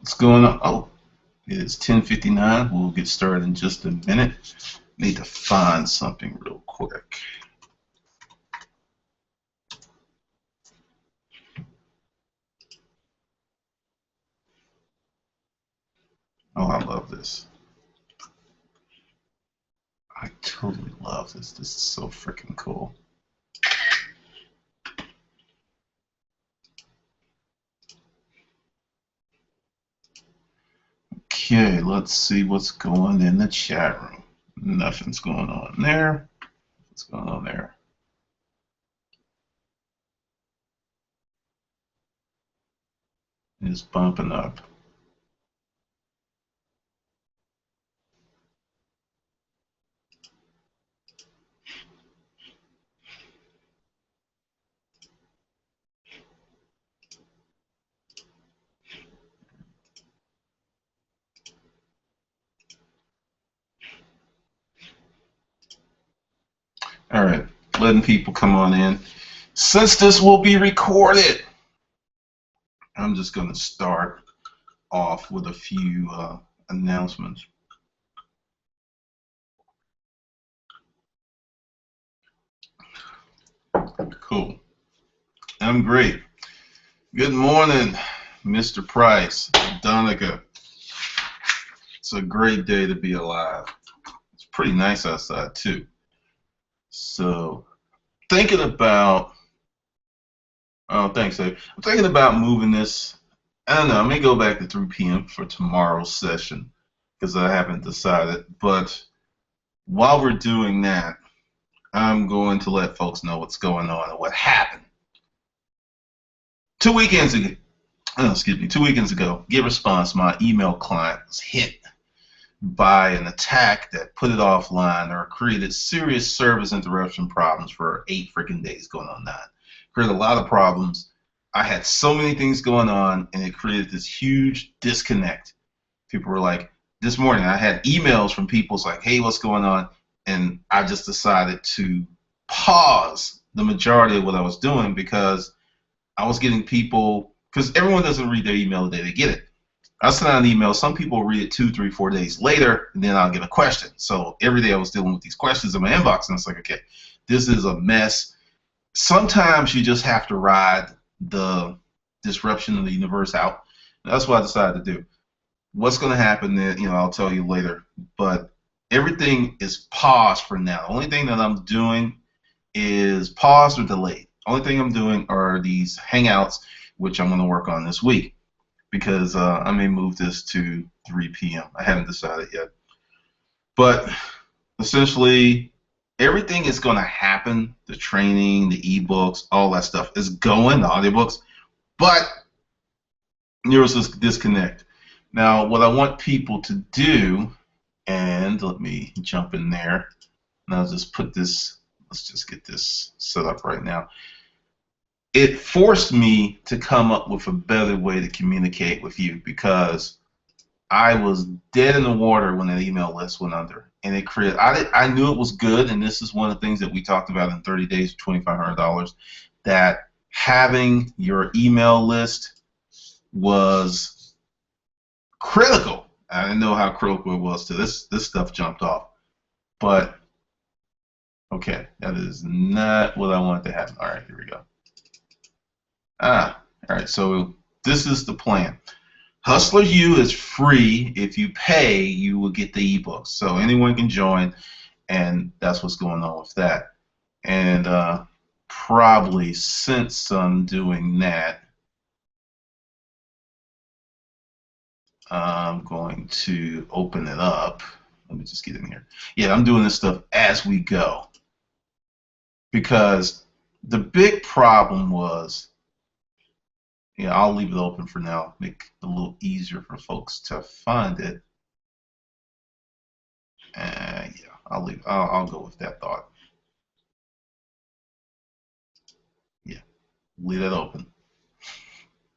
What's going on? Oh, it is 10:59. We'll get started in just a minute. Need to find something real quick. Oh, I love this. I totally love this. This is so freaking cool. Okay, let's see what's going in the chat room. Nothing's going on there. What's going on there? It's bumping up. All right, letting people come on in. Since this will be recorded, I'm just going to start off with a few announcements. Cool. I'm great. Good morning, Mr. Price, Donica. It's a great day to be alive. It's pretty nice outside too. So, thinking about, oh, thanks, Dave. I'm thinking about moving this. I don't know. I may go back to 3 p.m. for tomorrow's session because I haven't decided. But while we're doing that, I'm going to let folks know what's going on and what happened. 2 weekends ago, 2 weekends ago, GetResponse, my email client, was hit by an attack that put it offline or created serious service interruption problems for 8 freaking days, going on 9. Created a lot of problems. I had so many things going on, and it created this huge disconnect. People were like, this morning I had emails from people like, hey, what's going on? And I just decided to pause the majority of what I was doing because I was getting people, because everyone doesn't read their email the day they get it. I send out an email. Some people read it 2, 3, 4 days later, and then I'll get a question. So every day I was dealing with these questions in my inbox, and it's like, okay, this is a mess. Sometimes you just have to ride the disruption of the universe out. And that's what I decided to do. What's going to happen then, I'll tell you later. But everything is paused for now. The only thing that I'm doing is paused or delayed. Only thing I'm doing are these Hangouts, which I'm going to work on this week, because I may move this to 3 p.m. I haven't decided yet. But essentially, everything is going to happen. The training, the ebooks, all that stuff is going, the audiobooks. But there was this disconnect. Now, what I want people to do, and let me jump in there, and I'll just put this, let's just get this set up right now. It forced me to come up with a better way to communicate with you because I was dead in the water when that email list went under. And it created, I knew it was good, and this is one of the things that we talked about in 30 days for $2,500, that having your email list was critical. I didn't know how critical it was to this stuff jumped off. But, okay, that is not what I wanted to happen. All right, here we go. All right, so this is the plan. Hustler U is free. If you pay, you will get the ebooks. So anyone can join, and that's what's going on with that. And probably since I'm doing that, I'm going to open it up. Let me just get in here. Yeah, I'm doing this stuff as we go. Because the big problem was, yeah, I'll leave it open for now, make it a little easier for folks to find it. Yeah, I'll go with that thought. Yeah, leave it open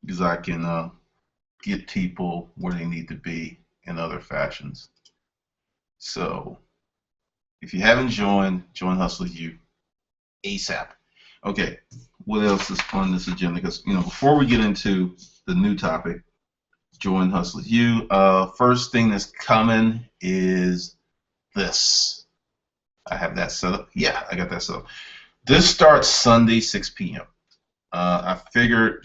because I can get people where they need to be in other fashions. So if you haven't joined, join Hustler U ASAP. Okay, what else is on this agenda? Because before we get into the new topic, Join Hustle You. First thing that's coming is this. I have that set up. Yeah, I got that set up. This starts Sunday, 6 p.m. I figured,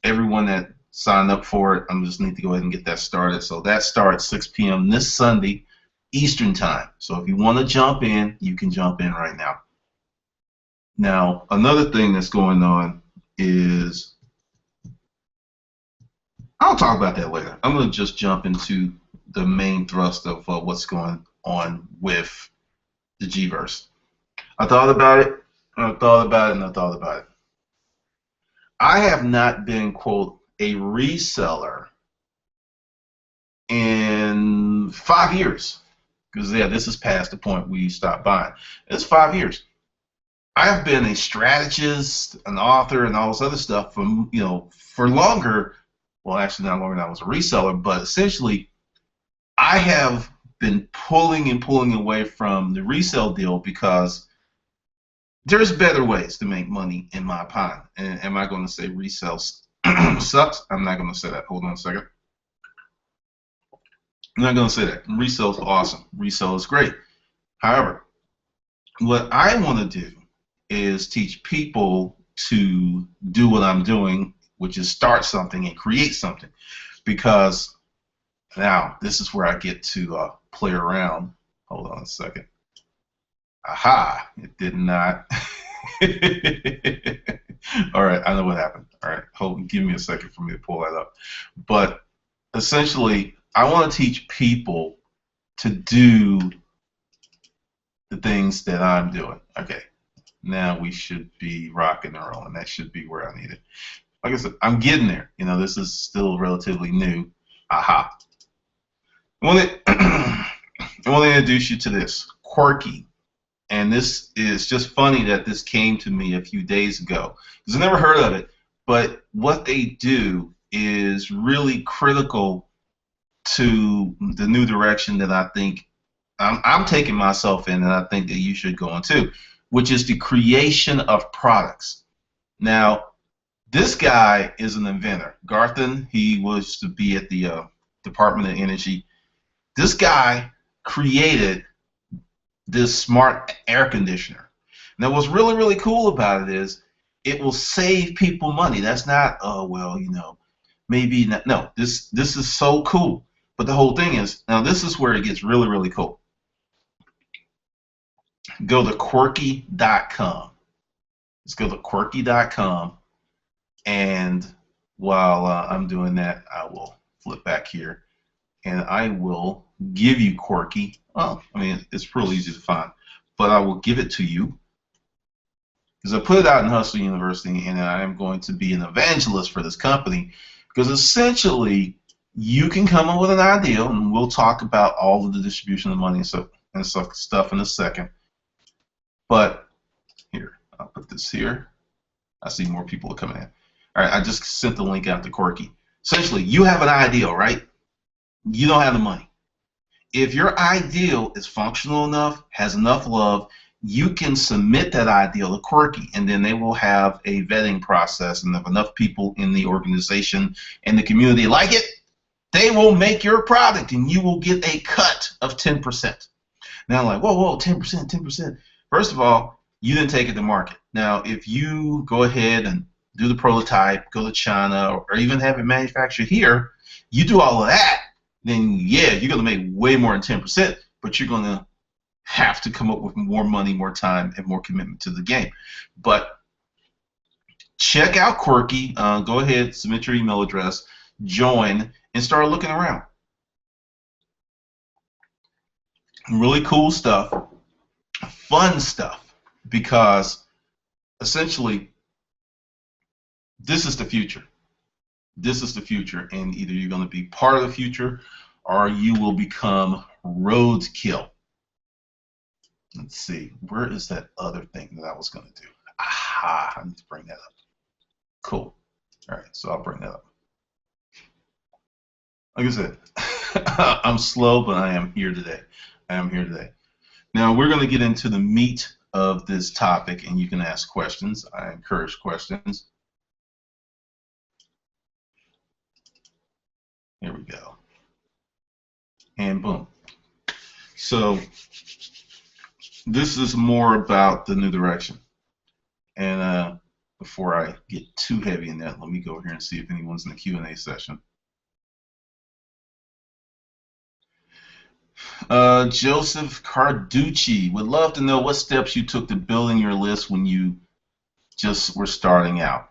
everyone that signed up for it, I just need to go ahead and get that started. So that starts 6 p.m. this Sunday, Eastern Time. So if you want to jump in, you can jump in right now. Now, another thing that's going on is, I'll talk about that later. I'm going to just jump into the main thrust of what's going on with the Gverse. I thought about it, and I thought about it, and I thought about it. I have not been, quote, a reseller in 5 years. Because, yeah, this is past the point we stopped buying. It's 5 years. I've been a strategist, an author, and all this other stuff for longer. Well, actually, not longer than I was a reseller, but essentially, I have been pulling and pulling away from the resale deal because there's better ways to make money, in my opinion. And am I going to say resale sucks? I'm not going to say that. Hold on a second. I'm not going to say that. Resale is awesome. Resale is great. However, what I want to do is teach people to do what I'm doing, which is start something and create something. Because now this is where I get to play around. Hold on a second. Aha, it did not. All right, I know what happened. All right, give me a second for me to pull that up. But essentially, I want to teach people to do the things that I'm doing. Okay, now we should be rocking and rolling. That should be where I need it. Like I said, I'm getting there. This is still relatively new. Aha. I want to introduce you to this, Quirky. And this is just funny that this came to me a few days ago, because I never heard of it. But what they do is really critical to the new direction that I think I'm taking myself in, and I think that you should go into, which is the creation of products. Now, this guy is an inventor. Garthen, he was to be at the Department of Energy. This guy created this smart air conditioner. Now, what's really, really cool about it is it will save people money. That's not, oh, well, maybe not. No, this is so cool. But the whole thing is, now this is where it gets really, really cool. Go to quirky.com. Let's go to quirky.com. And while I'm doing that, I will flip back here, and I will give you Quirky. Well, I mean, it's real easy to find, but I will give it to you because I put it out in Hustle University, and I am going to be an evangelist for this company, because essentially you can come up with an idea, and we'll talk about all of the distribution of money and stuff in a second. But here, I'll put this here. I see more people are coming in. All right, I just sent the link out to Quirky. Essentially, you have an ideal, right? You don't have the money. If your ideal is functional enough, has enough love, you can submit that ideal to Quirky, and then they will have a vetting process, and if enough people in the organization and the community like it, they will make your product, and you will get a cut of 10%. Now, like, whoa, 10%, 10%. First of all, you didn't take it to market. Now, if you go ahead and do the prototype, go to China, or even have it manufactured here, you do all of that, then yeah, you're going to make way more than 10%, but you're going to have to come up with more money, more time, and more commitment to the game. But check out Quirky. Go ahead, submit your email address, join, and start looking around. Really cool stuff, fun stuff, because essentially this is the future. This is the future, and either you're going to be part of the future or you will become roadkill. Let's see, where is that other thing that I was going to do? Aha, I need to bring that up. Cool. All right, so I'll bring that up. Like I said, I'm slow, but I am here today. I am here today. Now, we're going to get into the meat of this topic, and you can ask questions. I encourage questions. Here we go. And boom. So this is more about the new direction. And before I get too heavy in that, let me go over here and see if anyone's in the Q&A session. Joseph Carducci would love to know what steps you took to building your list when you just were starting out.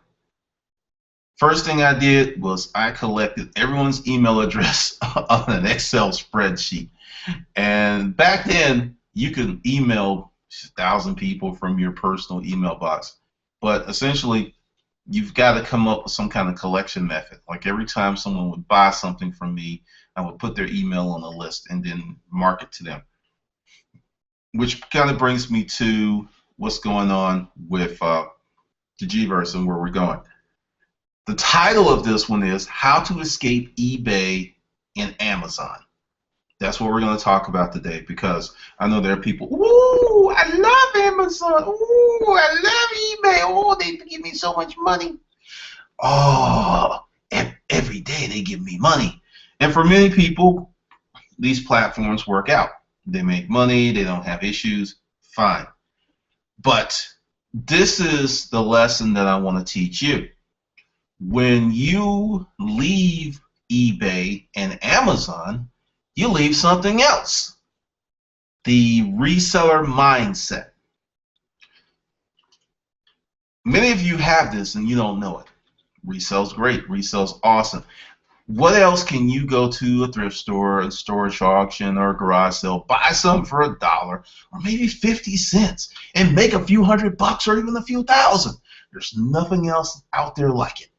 First thing I did was I collected everyone's email address on an Excel spreadsheet. And back then, you could email 1,000 people from your personal email box. But essentially, you've got to come up with some kind of collection method. Like every time someone would buy something from me, I would put their email on the list and then mark it to them. Which kind of brings me to what's going on with the G-verse and where we're going. The title of this one is How to Escape eBay and Amazon. That's what we're going to talk about today, because I know there are people, ooh, I love Amazon, ooh, I love eBay, oh, they give me so much money. Oh, every day they give me money. And for many people, these platforms work out. They make money, they don't have issues, fine. But this is the lesson that I want to teach you. When you leave eBay and Amazon, you leave something else. The reseller mindset. Many of you have this and you don't know it. Resell's great. Resell's awesome. What else can you go to a thrift store, a storage auction, or a garage sale, buy something for $1 or maybe 50 cents and make a few $100 or even a few thousand? There's nothing else out there like it,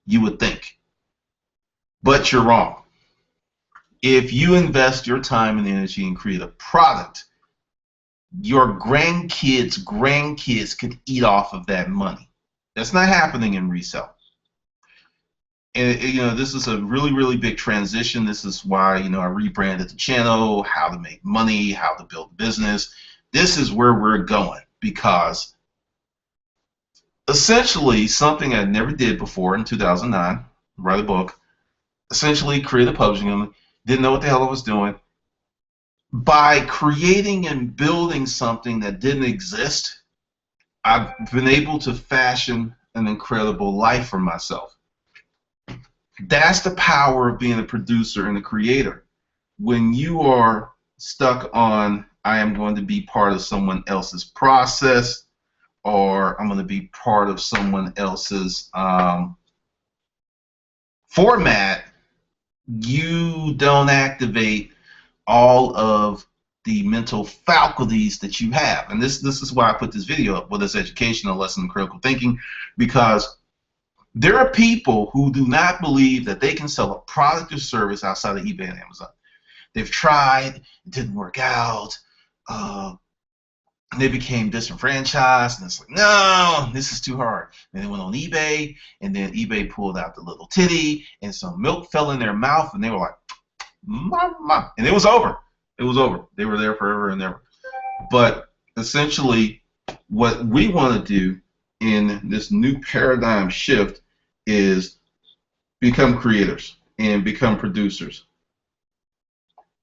you would think. But you're wrong. If you invest your time and energy and create a product, your grandkids could eat off of that money. That's not happening in resale. And you know, this is a really, really big transition. This is why, you know, I rebranded the channel, how to make money, how to build a business. This is where we're going, because essentially something I never did before in 2009, write a book, essentially create a publishing company, didn't know what the hell I was doing. By creating and building something that didn't exist, I've been able to fashion an incredible life for myself. That's the power of being a producer and a creator. When you are stuck on, I am going to be part of someone else's process, or I'm going to be part of someone else's format, you don't activate all of the mental faculties that you have. And this is why I put this video up, whether it's educational, lesson in critical thinking, because there are people who do not believe that they can sell a product or service outside of eBay and Amazon. They've tried, it didn't work out, they became disenfranchised, and it's like, no, this is too hard. And they went on eBay, and then eBay pulled out the little titty, and some milk fell in their mouth, and they were like, mama, and it was over. It was over. They were there forever and ever. But essentially, what we want to do in this new paradigm shift is become creators and become producers.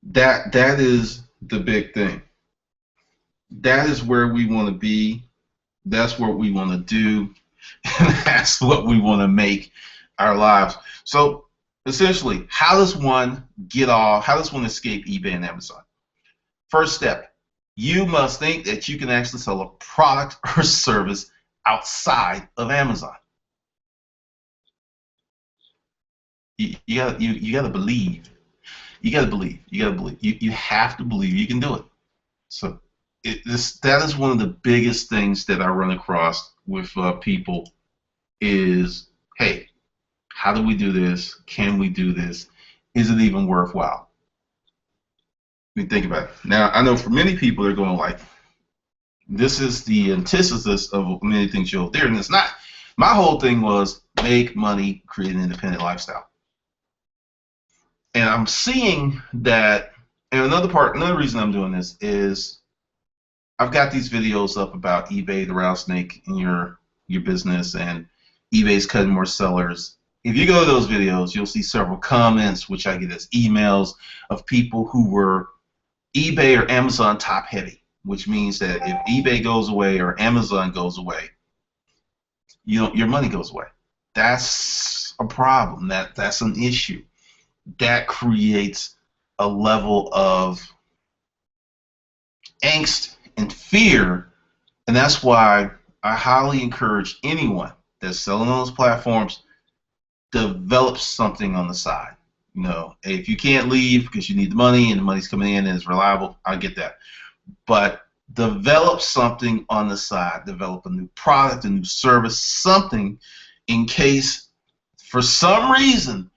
That is the big thing. That is where we want to be. That's what we want to do. And that's what we want to make our lives. So essentially, how does one get off? How does one escape eBay and Amazon? First step, you must think that you can actually sell a product or service outside of Amazon. You gotta believe. You gotta believe. You gotta believe. You have to believe you can do it. So that is one of the biggest things that I run across with people is, hey, how do we do this? Can we do this? Is it even worthwhile? I mean, think about it. Now, I know for many people, they're going like, this is the antithesis of many things you'll hear, and it's not. My whole thing was make money, create an independent lifestyle. And I'm seeing that, and another reason I'm doing this is I've got these videos up about eBay, the rattlesnake in your business, and eBay's cutting more sellers. if you go to those videos, you'll see several comments, which I get as emails, of people who were eBay or Amazon top heavy, which means that if eBay goes away or Amazon goes away, your money goes away. That's a problem. That's an issue. That creates a level of angst and fear, and that's why I highly encourage anyone that's selling on those platforms, develop something on the side. If you can't leave because you need the money and the money's coming in and it's reliable, I get that. But develop something on the side. Develop a new product, a new service, something in case for some reason.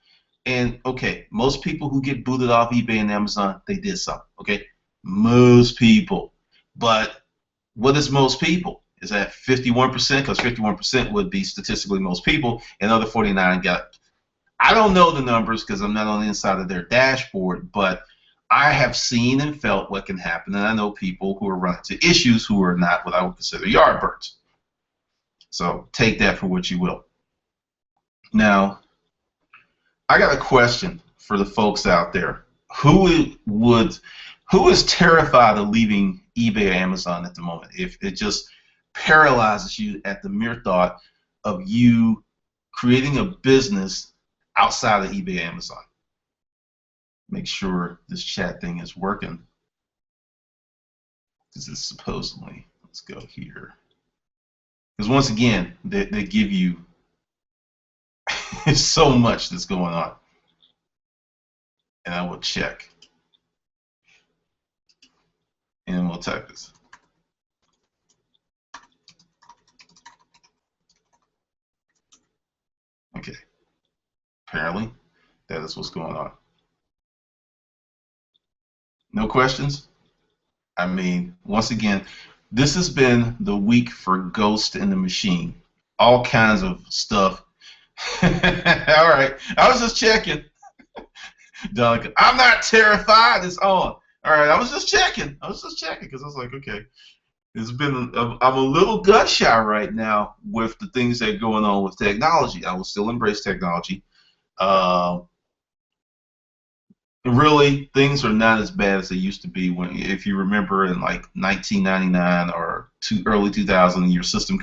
And okay, most people who get booted off eBay and Amazon, they did something. Okay, most people. But what is most people? Is that 51%? Because 51% would be statistically most people, and the other 49 got. I don't know the numbers because I'm not on the inside of their dashboard, but I have seen and felt what can happen, and I know people who are running into issues who are not what I would consider yardbirds. So take that for what you will. Now, I got a question for the folks out there. Who is terrified of leaving eBay or Amazon at the moment? If it just paralyzes you at the mere thought of you creating a business outside of eBay, Amazon. Make sure this chat thing is working, because it's supposedly, let's go here, because once again they give you so much that's going on, and I will check, and we'll type this. Okay, apparently that is what's going on. No questions? I mean, once again, this has been the week for Ghost in the Machine. All kinds of stuff. All right, I was just checking. Donica, I'm not terrified. It's on. All right, I was just checking. Because I was like, okay, it's been. I'm a little gut shy right now with the things that are going on with technology. I will still embrace technology. Really, things are not as bad as they used to be. If you remember, in like 1999 or early 2000, your system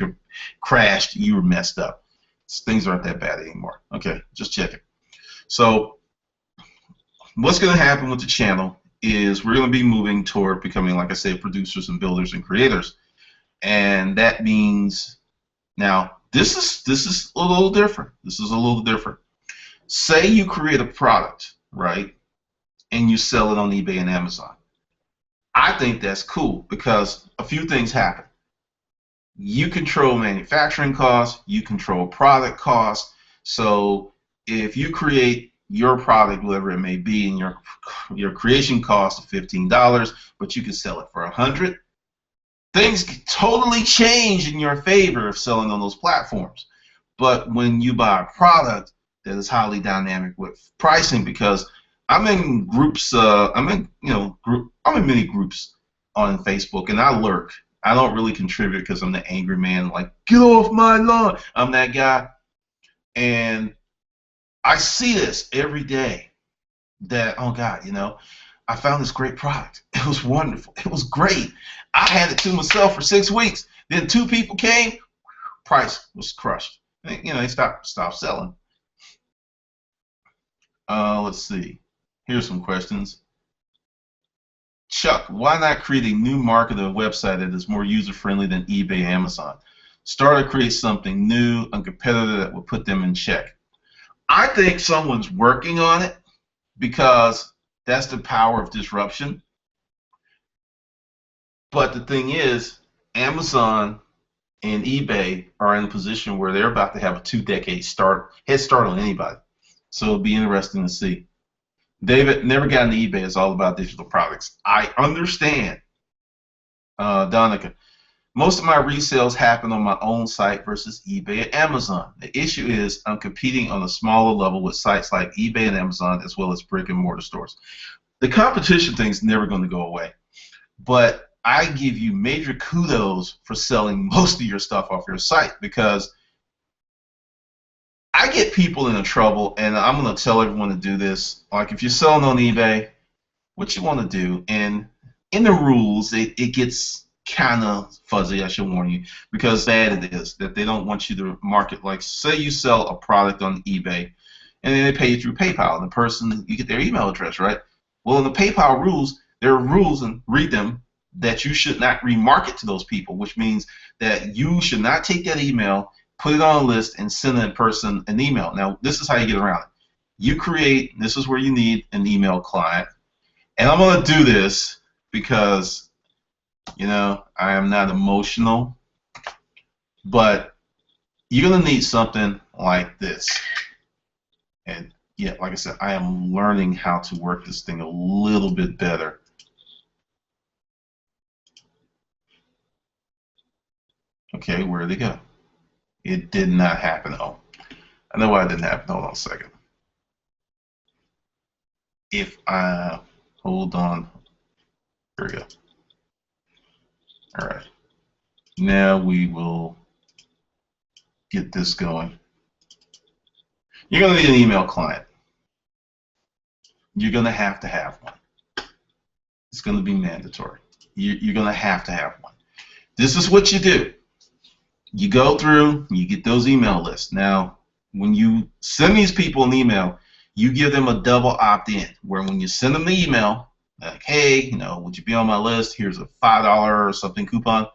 crashed, you were messed up. Things aren't that bad anymore. Okay, just checking. So, what's going to happen with the channel is we're going to be moving toward becoming, like I said, producers and builders and creators, and that means now this is a little different. This is a little different. Say you create a product, right? And you sell it on eBay and Amazon. I think that's cool because a few things happen. You control manufacturing costs, you control product costs. So if you create your product, whatever it may be, and your creation cost of $15, but you can sell it for $100, things totally change in your favor of selling on those platforms. But when you buy a product that is highly dynamic with pricing, because I'm in groups. I'm in many groups on Facebook, and I lurk. I don't really contribute because I'm the angry man. Like, get off my lawn. I'm that guy, and I see this every day. That, oh God, I found this great product. It was wonderful. It was great. I had it to myself for 6 weeks. Then 2 people came. Price was crushed. They stopped selling. Let's see. Here's some questions. Chuck, why not create a new marketing website that is more user-friendly than eBay, Amazon? Start to create something new and competitive that will put them in check. I think someone's working on it because that's the power of disruption. But the thing is, Amazon and eBay are in a position where they're about to have a 2-decade head start on anybody. So it'll be interesting to see. David, never got into eBay. It's all about digital products. I understand. Donica, most of my resales happen on my own site versus eBay and Amazon. The issue is I'm competing on a smaller level with sites like eBay and Amazon as well as brick and mortar stores. The competition thing's never going to go away. But I give you major kudos for selling most of your stuff off your site, because I get people into trouble, and I'm going to tell everyone to do this. Like, if you're selling on eBay, what you want to do, and in the rules, it gets kind of fuzzy, I should warn you, because bad it is that they don't want you to market. Like, say you sell a product on eBay, and then they pay you through PayPal, and the person, you get their email address, right? Well, in the PayPal rules, there are rules, and read them, that you should not remarket to those people, which means that you should not take that email, put it on a list, and send that person an email. Now, this is how you get around it. You create, this is where you need an email client. And I'm going to do this because, I am not emotional, but you're going to need something like this. And yeah, like I said, I am learning how to work this thing a little bit better. Okay, where did it go? It did not happen. Oh, I know why it didn't happen. Hold on a second. If I hold on, there we go. All right. Now we will get this going. You're going to need an email client. You're going to have one. It's going to be mandatory. You're going to have one. This is what you do. You go through, you get those email lists. Now, when you send these people an email, you give them a double opt-in, where when you send them the email, like, hey, would you be on my list? Here's a $5 or something coupon.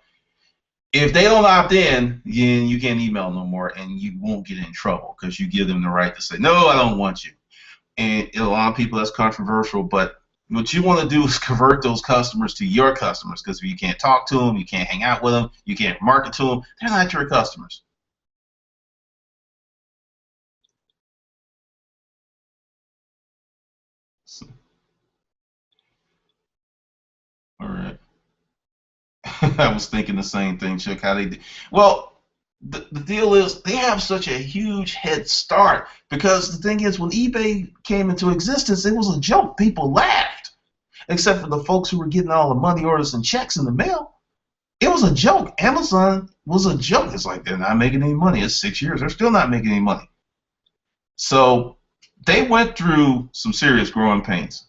If they don't opt in, then you can't email no more, and you won't get in trouble because you give them the right to say, no, I don't want you. And a lot of people, that's controversial, but what you want to do is convert those customers to your customers, because if you can't talk to them, you can't hang out with them, you can't market to them, they're not your customers. So, all right. I was thinking the same thing, Chuck. How they do? Well, the deal is they have such a huge head start, because the thing is, when eBay came into existence, it was a joke. People laughed, except for the folks who were getting all the money orders and checks in the mail. It was a joke. Amazon was a joke. It's like they're not making any money. It's 6 years. They're still not making any money. So they went through some serious growing pains.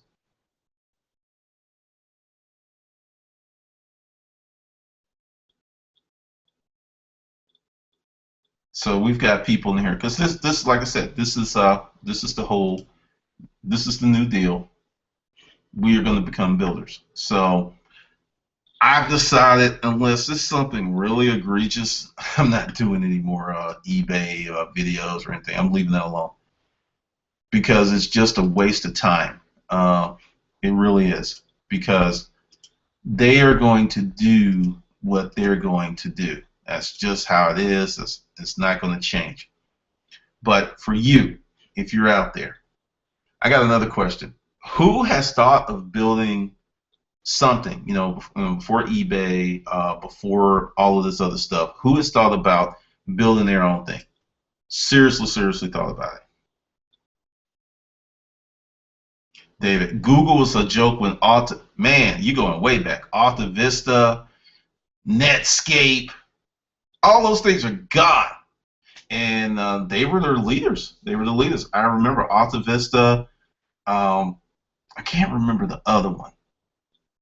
So we've got people in here, because this, like I said, this is the new deal. We are going to become builders. So I've decided, unless it's something really egregious, I'm not doing any more eBay videos or anything. I'm leaving that alone, because it's just a waste of time. It really is, because they are going to do what they're going to do. That's just how it is. It's not going to change. But for you, if you're out there, I got another question. Who has thought of building something, before eBay, before all of this other stuff? Who has thought about building their own thing? Seriously thought about it. David, Google was a joke when man, you going way back. Alta Vista, Netscape, all those things are gone. And they were their leaders. They were the leaders. I remember Alta Vista. I can't remember the other one.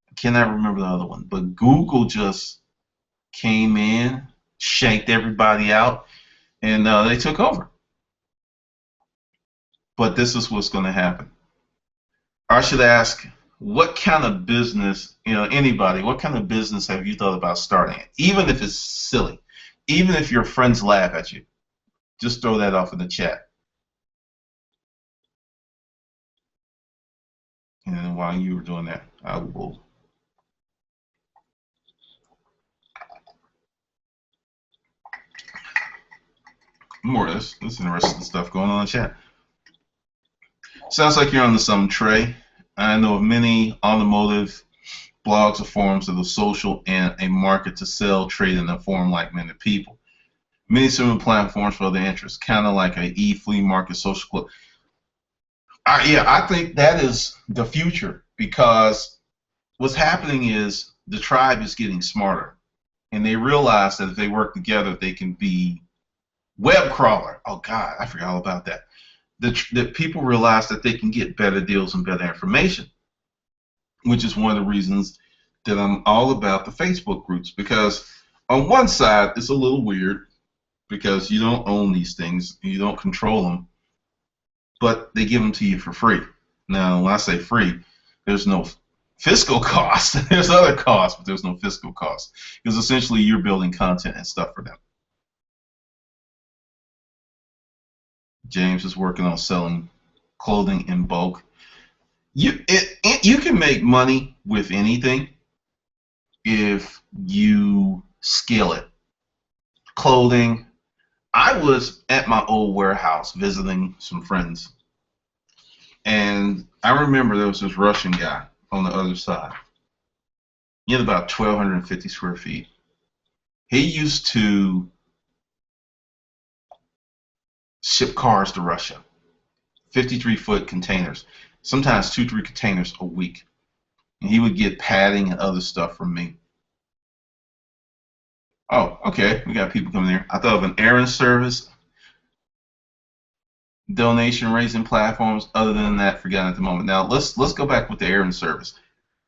I cannot remember the other one. But Google just came in, shanked everybody out, and they took over. But this is what's going to happen. I should ask, what kind of business, anybody, what kind of business have you thought about starting? Even if it's silly, even if your friends laugh at you, just throw that off in the chat. And then while you were doing that, I will. More of this. This is interesting stuff going on in the chat. Sounds like you're on to some, Trey. I know of many automotive blogs or forums that are social and a market to sell, trade, and inform like many people. Many similar platforms for other interests, kind of like a e-flea market social club. Yeah, I think that is the future, because what's happening is the tribe is getting smarter, and they realize that if they work together, they can be Web crawler. Oh God, I forgot all about that. That people realize that they can get better deals and better information, which is one of the reasons that I'm all about the Facebook groups. Because on one side, it's a little weird because you don't own these things, you don't control them, but they give them to you for free. Now, when I say free, there's no fiscal cost. There's other costs, but there's no fiscal cost because essentially you're building content and stuff for them. James is working on selling clothing in bulk. You can make money with anything if you scale it. Clothing. I was at my old warehouse visiting some friends, and I remember there was this Russian guy on the other side. He had about 1,250 square feet. He used to ship cars to Russia, 53-foot containers, sometimes 2-3 containers a week. And he would get padding and other stuff from me. Oh, okay, we got people coming here. I thought of an errand service, donation raising platforms. Other than that, forgotten at the moment. Now let's go back with the errand service.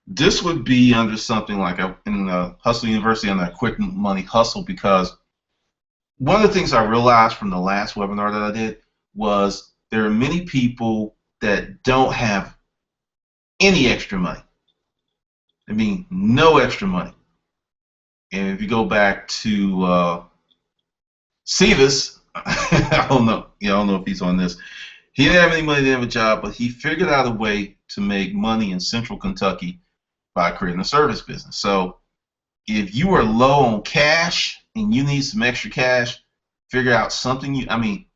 This would be under something like in Hustle University on that quick money hustle, because one of the things I realized from the last webinar that I did was there are many people that don't have any extra money. I mean, no extra money. And if you go back to Cevis, I don't know if he's on this. He didn't have any money, didn't have a job, but he figured out a way to make money in Central Kentucky by creating a service business. So if you are low on cash and you need some extra cash, figure out something.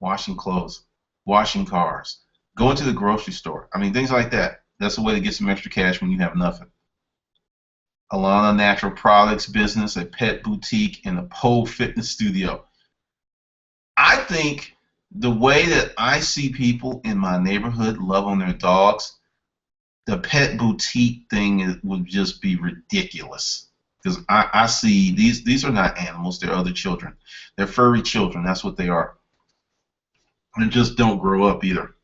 Washing clothes, washing cars, going to the grocery store. Things like that. That's a way to get some extra cash when you have nothing. Alana Natural Products business, a pet boutique, and a pole fitness studio. I think the way that I see people in my neighborhood love on their dogs, the pet boutique thing would just be ridiculous. Because I see these are not animals, they're other children. They're furry children, that's what they are. And just don't grow up either.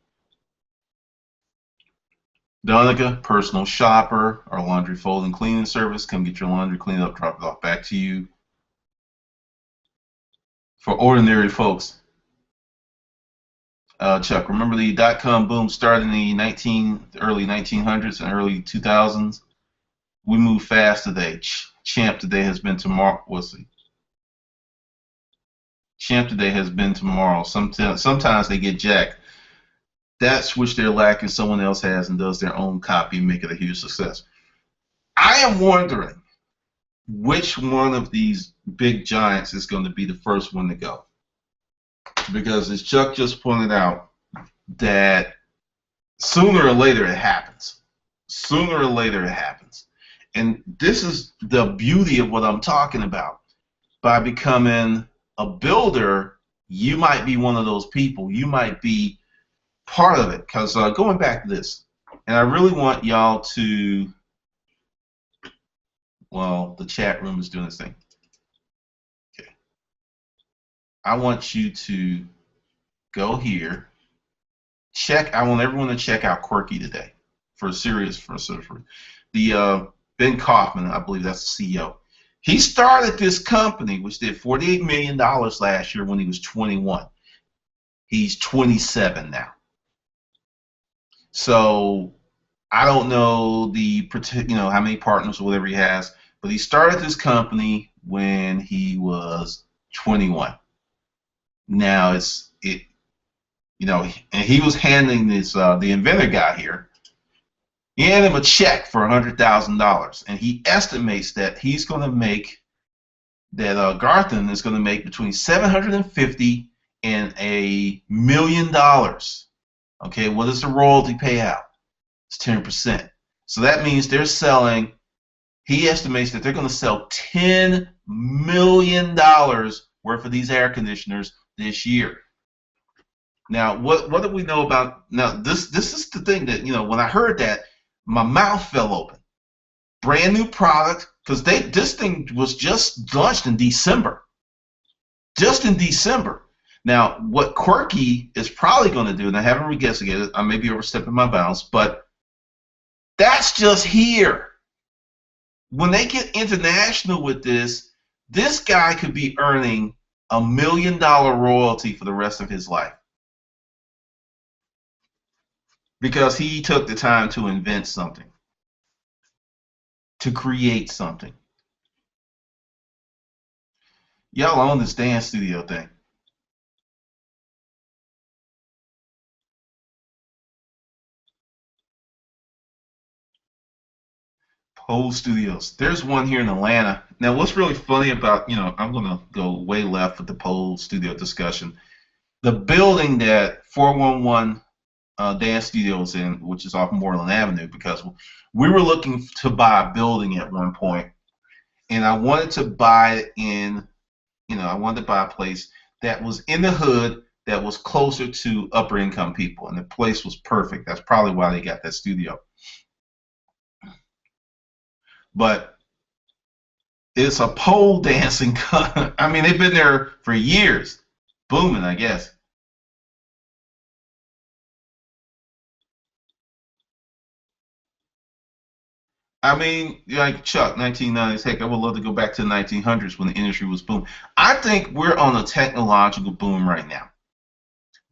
Donica, personal shopper, our laundry folding cleaning service. Come get your laundry cleaned up, drop it off back to you. For ordinary folks. Chuck, remember the dot-com boom started in the early 1900s and early 2000s? We move fast today. Champ today has been tomorrow. We'll see. Champ today has been tomorrow. Sometimes they get jacked. That's which they're lacking, someone else has and does their own copy and make it a huge success. I am wondering which one of these big giants is going to be the first one to go. Because as Chuck just pointed out, that sooner or later it happens. Sooner or later it happens. And this is the beauty of what I'm talking about. By becoming a builder, you might be one of those people. You might be part of it. Because going back to this, and I really want y'all to, well, the chat room is doing this thing. Okay. I want you to go here. I want everyone to check out Quirky today for the Ben Kaufman, I believe that's the CEO. He started this company which did $48 million last year when he was 21. He's 27 now. So I don't know how many partners or whatever he has, but he started this company when he was 21. Now and he was handing this the inventor guy here. He handed him a check for $100,000, and he estimates that he's going to make Garthen is going to make between $750,000 and $1 million. Okay, what is the royalty payout? It's 10%. So that means they're selling. He estimates that they're going to sell $10 million worth of these air conditioners this year. Now, what do we know about? Now, this is the thing that when I heard that, my mouth fell open. Brand new product, because this thing was just launched in December. Just in December. Now, what Quirky is probably going to do, and I haven't re-guesstigated, I may be overstepping my bounds, but that's just here. When they get international with this, this guy could be earning $1 million royalty for the rest of his life because he took the time to invent something, to create something. Y'all own this dance studio thing. Pole Studios. There's one here in Atlanta. Now, what's really funny about, I'm going to go way left with the Pole Studio discussion. The building that 411 Dance Studios in, which is off Moreland Avenue, because we were looking to buy a building at one point, and I wanted to buy it in, I wanted to buy a place that was in the hood, that was closer to upper income people, and the place was perfect. That's probably why they got that studio. But it's a pole dancing. I mean, they've been there for years, booming, I guess. I mean, like Chuck, 1990s. Heck, I would love to go back to the 1900s when the industry was booming. I think we're on a technological boom right now.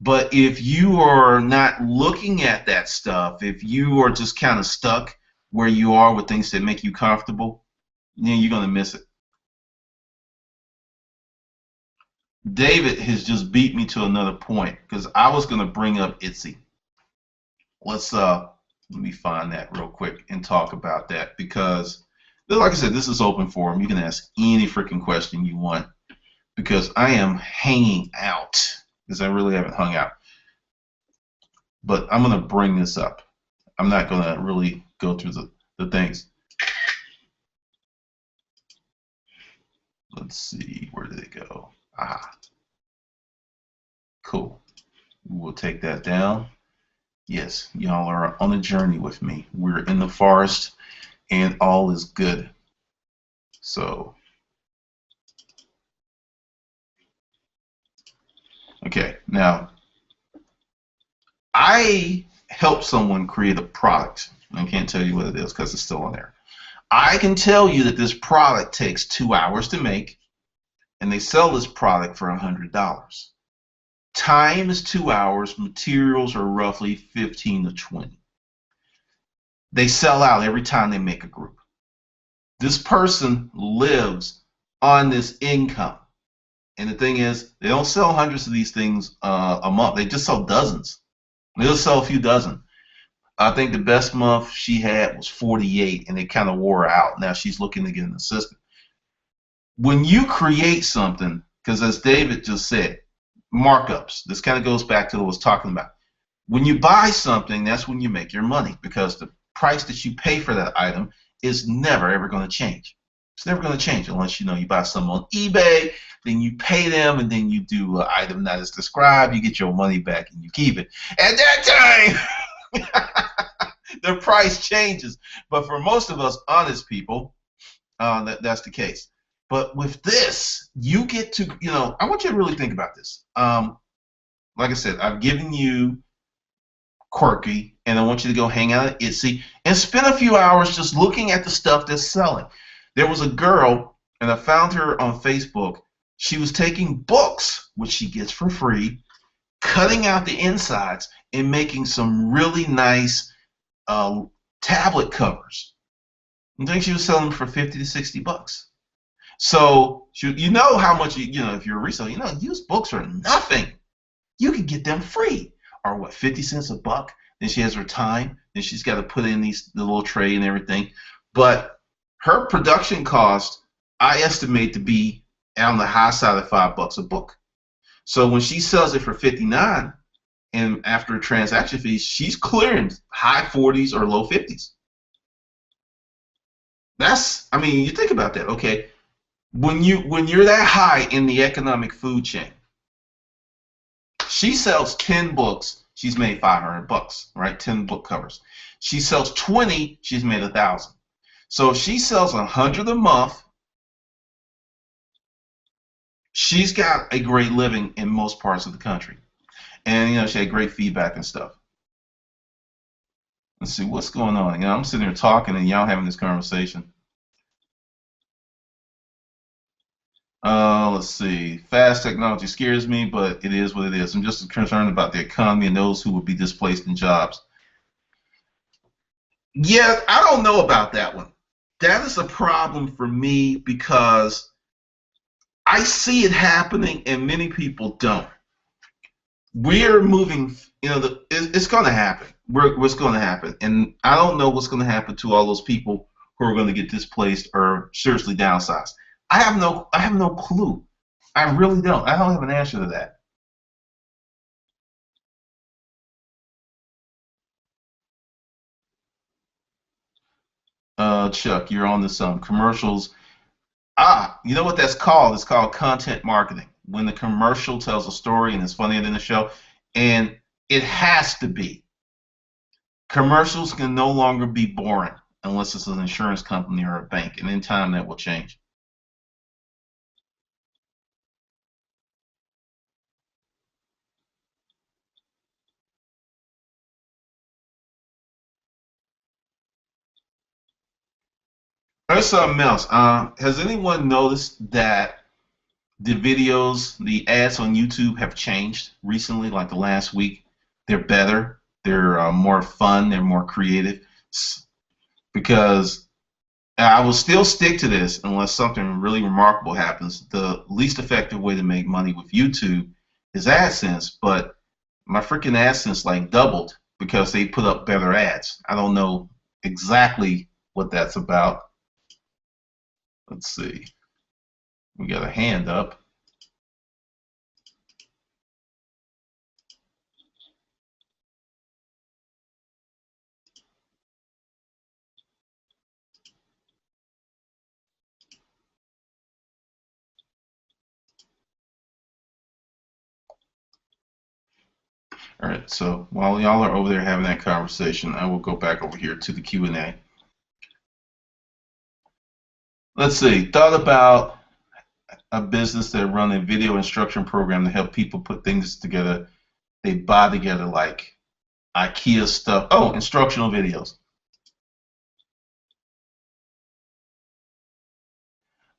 But if you are not looking at that stuff, if you are just kind of stuck where you are with things that make you comfortable, then you're going to miss it. David has just beat me to another point because I was going to bring up Etsy. Let me find that real quick and talk about that because, like I said, this is open forum. You can ask any freaking question you want because I am hanging out because I really haven't hung out. But I'm going to bring this up. I'm not going to really go through the things. Let's see, where did it go? Ah, cool. We'll take that down. Yes, y'all are on a journey with me. We're in the forest and all is good. So, okay, now I helped someone create a product. I can't tell you what it is because it's still on there. I can tell you that this product takes 2 hours to make, and they sell this product for $100. Time is 2 hours. Materials are roughly 15 to 20. They sell out every time they make a group. This person lives on this income. And the thing is, they don't sell hundreds of these things a month. They just sell dozens. They just sell a few dozen. I think the best month she had was 48, and it kind of wore her out. Now she's looking to get an assistant. When you create something, because as David just said, markups. This kind of goes back to what I was talking about. When you buy something, that's when you make your money because the price that you pay for that item is never ever going to change. It's never going to change unless you buy something on eBay, then you pay them, and then you do an item that is described, you get your money back, and you keep it. At that time, the price changes. But for most of us honest people, that's the case. But with this, you get to, I want you to really think about this. Like I said, I've given you Quirky, and I want you to go hang out at Etsy and spend a few hours just looking at the stuff that's selling. There was a girl, and I found her on Facebook. She was taking books, which she gets for free, cutting out the insides, and making some really nice tablet covers. I think she was selling them for 50 to 60 bucks. So you know how much if you're a reseller, used books are nothing. You can get them free, or what, 50 cents a buck. Then she has her time. Then she's got to put in the little tray and everything. But her production cost, I estimate to be on the high side of $5 a book. So when she sells it for 59, and after transaction fees, she's clearing high 40s or low 50s. You think about that, okay? When you're that high in the economic food chain, she sells 10 books, she's made $500, right? 10 book covers. She sells 20, she's made $1,000. So if she sells 100 a month, She's got a great living in most parts of the country, and she had great feedback and stuff. Let's see what's going on. I'm sitting here talking, and y'all having this conversation. Let's see. Fast technology scares me, but it is what it is. I'm just concerned about the economy and those who will be displaced in jobs. Yeah, I don't know about that one. That is a problem for me because I see it happening and many people don't. We're moving, it's going to happen. What's going to happen? And I don't know what's going to happen to all those people who are going to get displaced or seriously downsized. I have no clue. I really don't. I don't have an answer to that. Chuck, you're on to some commercials. You know what that's called? It's called content marketing. When the commercial tells a story and it's funnier than the show, and it has to be. Commercials can no longer be boring unless it's an insurance company or a bank, and in time that will change. There's something else. Has anyone noticed that the ads on YouTube have changed recently, like the last week? They're better. They're more fun. They're more creative. Because I will still stick to this unless something really remarkable happens. The least effective way to make money with YouTube is AdSense, but my freaking AdSense like doubled because they put up better ads. I don't know exactly what that's about. Let's see. We got a hand up. All right, so while y'all are over there having that conversation, I will go back over here to the Q&A. Let's see. Thought about a business that run a video instruction program to help people put things together. They buy together like IKEA stuff. Oh, instructional videos.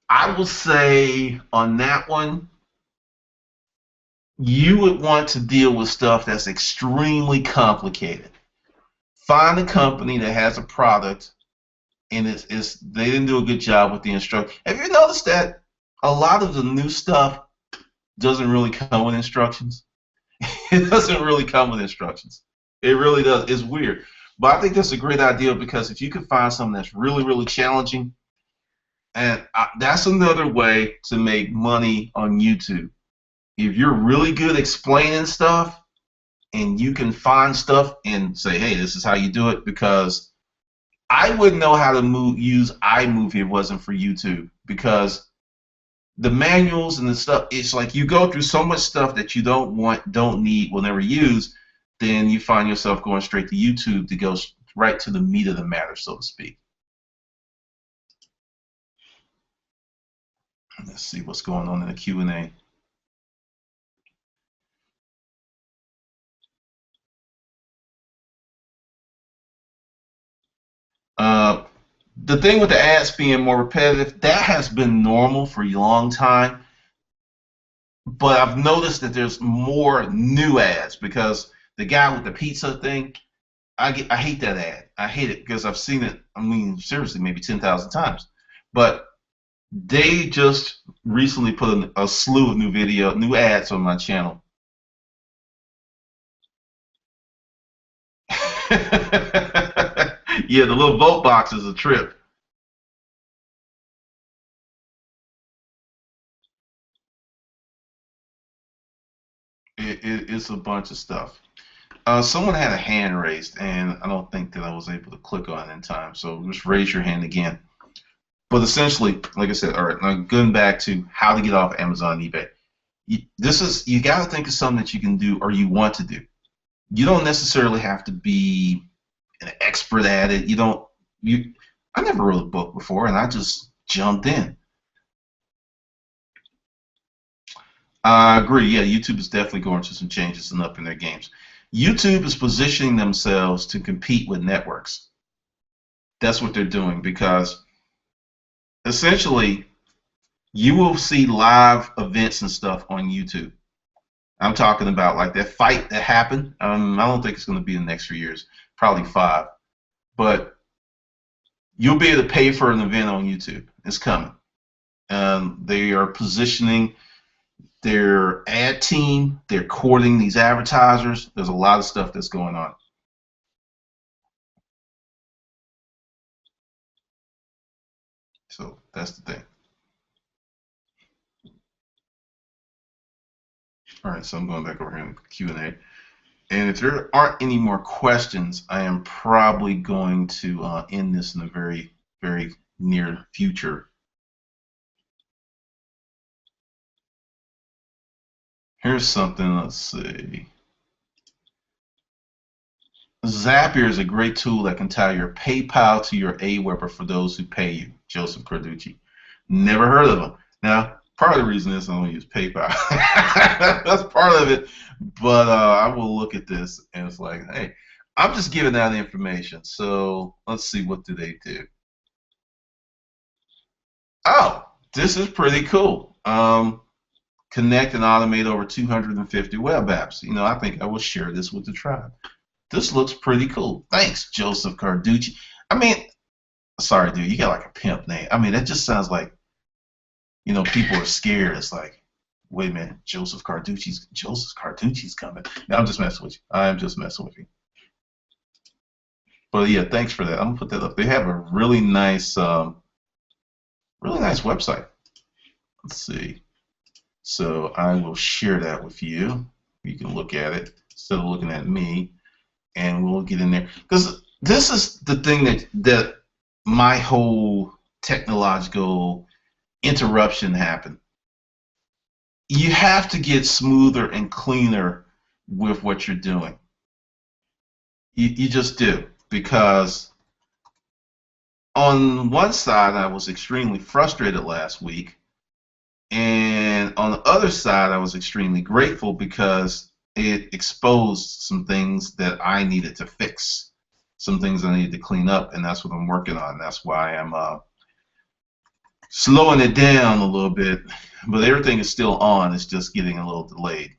I will say on that one, you would want to deal with stuff that's extremely complicated. Find a company that has a product and they didn't do a good job with the instruction. Have you noticed that a lot of the new stuff doesn't really come with instructions? It doesn't really come with instructions. It really does. It's weird. But I think that's a great idea because if you can find something that's really, really challenging, and that's another way to make money on YouTube. If you're really good explaining stuff and you can find stuff and say, hey, this is how you do it, because I wouldn't know how to use iMovie if it wasn't for YouTube, because the manuals and the stuff, it's like you go through so much stuff that you don't want, don't need, will never use, then you find yourself going straight to YouTube to go right to the meat of the matter, so to speak. Let's see what's going on in the Q&A. The thing with the ads being more repetitive, that has been normal for a long time. But I've noticed that there's more new ads because the guy with the pizza thing, I hate that ad. I hate it because I've seen it, I mean, seriously, maybe 10,000 times. But they just recently put a slew of new ads on my channel. Yeah, the little vote box is a trip. It's a bunch of stuff. Someone had a hand raised, and I don't think that I was able to click on it in time. So just raise your hand again. But essentially, like I said, all right, now going back to how to get off Amazon and eBay. You got to think of something that you can do or you want to do. You don't necessarily have to be an expert at it. I never wrote a book before, and I just jumped in. I agree. Yeah, YouTube is definitely going through some changes and up in their games. YouTube is positioning themselves to compete with networks. That's what they're doing because essentially you will see live events and stuff on YouTube. I'm talking about like that fight that happened. I don't think it's going to be in the next few years, probably 5. But you'll be able to pay for an event on YouTube. It's coming. They are positioning their ad team. They're courting these advertisers. There's a lot of stuff that's going on. So that's the thing. All right, so I'm going back over here in Q&A. And if there aren't any more questions, I am probably going to end this in a very, very near future. Here's something, let's see. Zapier is a great tool that can tie your PayPal to your AWeber for those who pay you. Joseph Carducci. Never heard of them. Now, part of the reason is I don't use PayPal. That's part of it. But I will look at this and it's like, hey, I'm just giving out information. So let's see, what do they do? Oh, this is pretty cool. Connect and automate over 250 web apps. You know, I think I will share this with the tribe. This looks pretty cool. Thanks, Joseph Carducci. I mean, sorry, dude, you got like a pimp name. I mean, that just sounds like, you know, people are scared. It's like, wait a minute, Joseph Carducci's coming. No, I'm just messing with you. I'm just messing with you. But yeah, thanks for that. I'm gonna put that up. They have a really nice website. Let's see. So I will share that with you. You can look at it instead of looking at me, and we'll get in there. Because this is the thing that my whole technological interruption happened. You have to get smoother and cleaner with what you're doing. You just do. Because on one side, I was extremely frustrated last week. And on the other side, I was extremely grateful because it exposed some things that I needed to fix, some things I needed to clean up, and that's what I'm working on. That's why I'm slowing it down a little bit, but everything is still on. It's just getting a little delayed.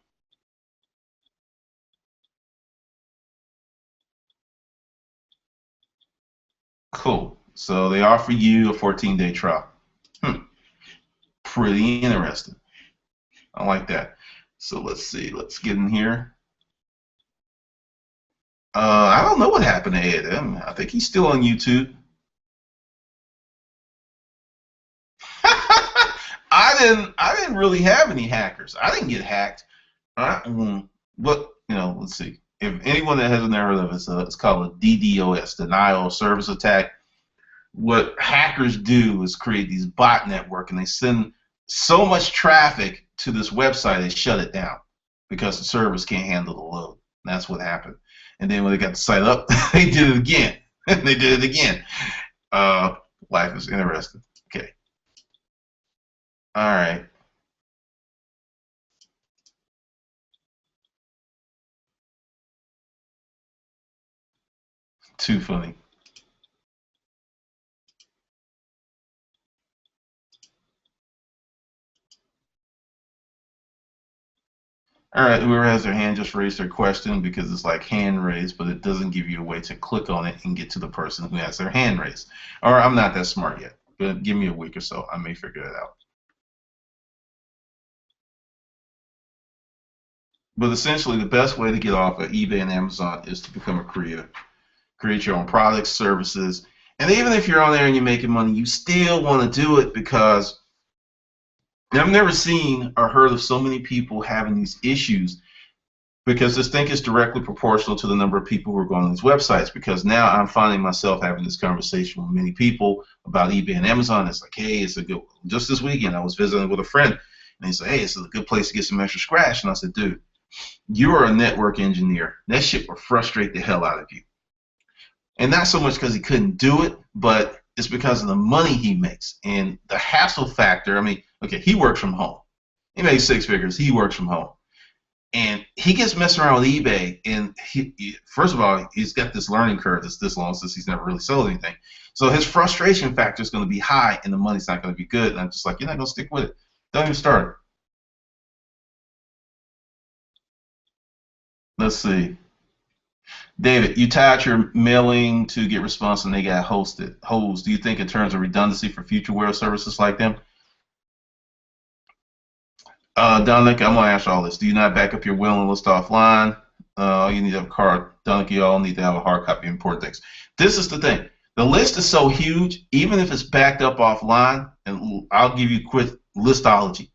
Cool. So they offer you a 14-day trial. Pretty interesting. I like that. So let's see. Let's get in here. I don't know what happened to Ed. I think he's still on YouTube. I didn't really have any hackers. I didn't get hacked. But you know, let's see. If anyone that hasn't heard of it, it's called a DDoS, denial of service attack. What hackers do is create these bot network, and they send so much traffic to this website they shut it down because the servers can't handle the load. And that's what happened. And then when they got the site up, they did it again. They did it again. Life is interesting. Okay. All right. Too funny. All right, whoever has their hand just raised their question because it's like hand raised, but it doesn't give you a way to click on it and get to the person who has their hand raised. Or I'm not that smart yet, but give me a week or so. I may figure it out. But essentially, the best way to get off of eBay and Amazon is to become a creator. Create your own products, services, and even if you're on there and you're making money, you still want to do it because I've never seen or heard of so many people having these issues because this thing is directly proportional to the number of people who are going on these websites. Because now I'm finding myself having this conversation with many people about eBay and Amazon. It's like, hey, it's a good. Just this weekend, I was visiting with a friend, and he said, hey, it's a good place to get some extra scratch. And I said, dude, you are a network engineer. That shit will frustrate the hell out of you. And not so much because he couldn't do it, but it's because of the money he makes and the hassle factor. I mean, okay, he works from home. He makes 6 figures. He works from home. And he gets messing around with eBay, and first of all, he's got this learning curve that's this long since he's never really sold anything. So his frustration factor is going to be high, and the money's not going to be good. And I'm just like, you're not going to stick with it. Don't even start. Let's see. David, you tied your mailing to get response and they got hosted. Hosed. Do you think in terms of redundancy for future web services like them? Dominic, I'm going to ask you all this. Do you not back up your will and list offline? You need to have a card. Dominic, you all need to have a hard copy of important things. This is the thing. The list is so huge, even if it's backed up offline, and I'll give you quick listology.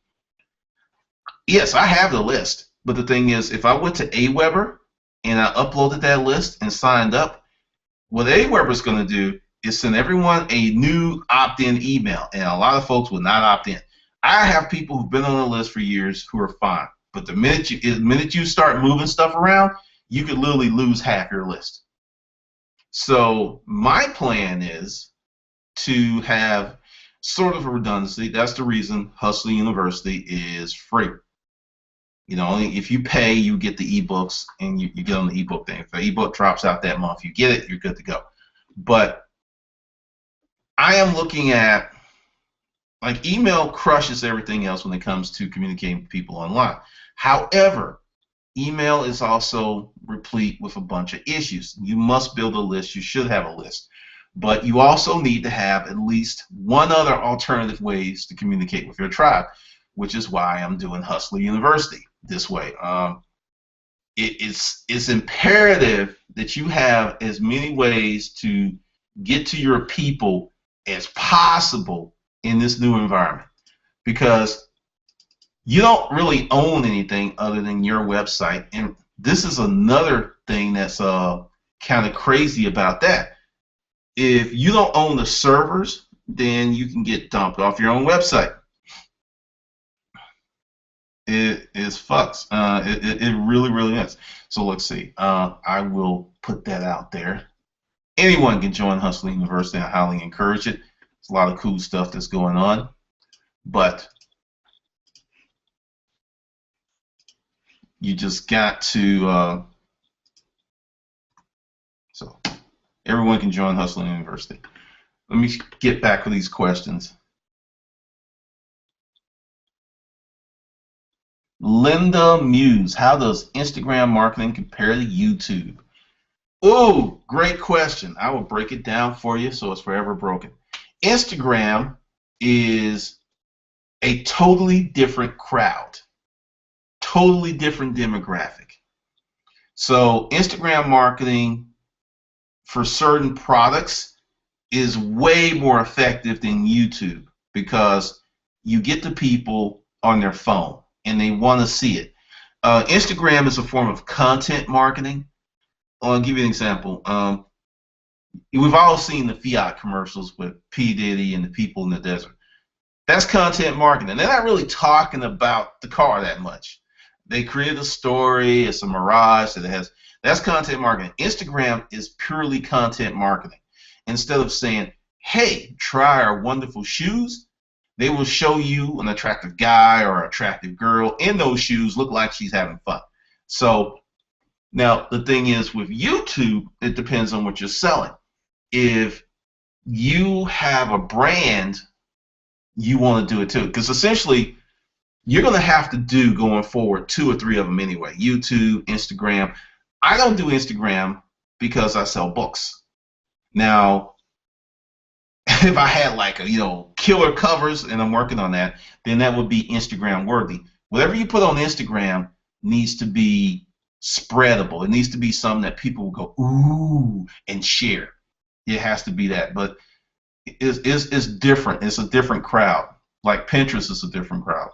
Yes, I have the list, but the thing is, if I went to Aweber and I uploaded that list and signed up, what Aweber is going to do is send everyone a new opt-in email, and a lot of folks will not opt in. I have people who've been on the list for years who are fine, but the minute you start moving stuff around, you could literally lose half your list. So my plan is to have sort of a redundancy. That's the reason Hustler University is free. You know, if you pay, you get the ebooks, and you get on the ebook thing. If the ebook drops out that month, you get it, you're good to go. But I am looking at, like, email crushes everything else when it comes to communicating with people online. However, email is also replete with a bunch of issues. You must build a list. You should have a list. But you also need to have at least one other alternative ways to communicate with your tribe, which is why I'm doing Hustler University this way. It's imperative that you have as many ways to get to your people as possible in this new environment, because you don't really own anything other than your website. And this is another thing that's kind of crazy about that. If you don't own the servers, then you can get dumped off your own website. It is fucks. It really, really is. So let's see. I will put that out there. Anyone can join Hustler University. I highly encourage it. There's a lot of cool stuff that's going on. But you just got to, so everyone can join Hustler University. Let me get back to these questions. Linda Muse, how does Instagram marketing compare to YouTube? Oh, great question. I will break it down for you so it's forever broken. Instagram is a totally different crowd, totally different demographic. So Instagram marketing for certain products is way more effective than YouTube, because you get the people on their phone and they want to see it. Instagram is a form of content marketing. I'll give you an example. We've all seen the Fiat commercials with P. Diddy and the people in the desert. That's content marketing. They're not really talking about the car that much. They create a story, it's a mirage that it has. That's content marketing. Instagram is purely content marketing. Instead of saying, hey, try our wonderful shoes, they will show you an attractive guy or attractive girl in those shoes, look like she's having fun. So now the thing is, with YouTube, it depends on what you're selling. If you have a brand, you want to do it too, because essentially you're going to have to do, going forward, 2 or 3 of them anyway. YouTube, Instagram. I don't do Instagram because I sell books. Now, if I had, like, killer covers, and I'm working on that, then that would be Instagram worthy. Whatever you put on Instagram needs to be spreadable. It needs to be something that people will go, ooh, and share. It has to be that. But it's different. It's a different crowd. Like Pinterest is a different crowd.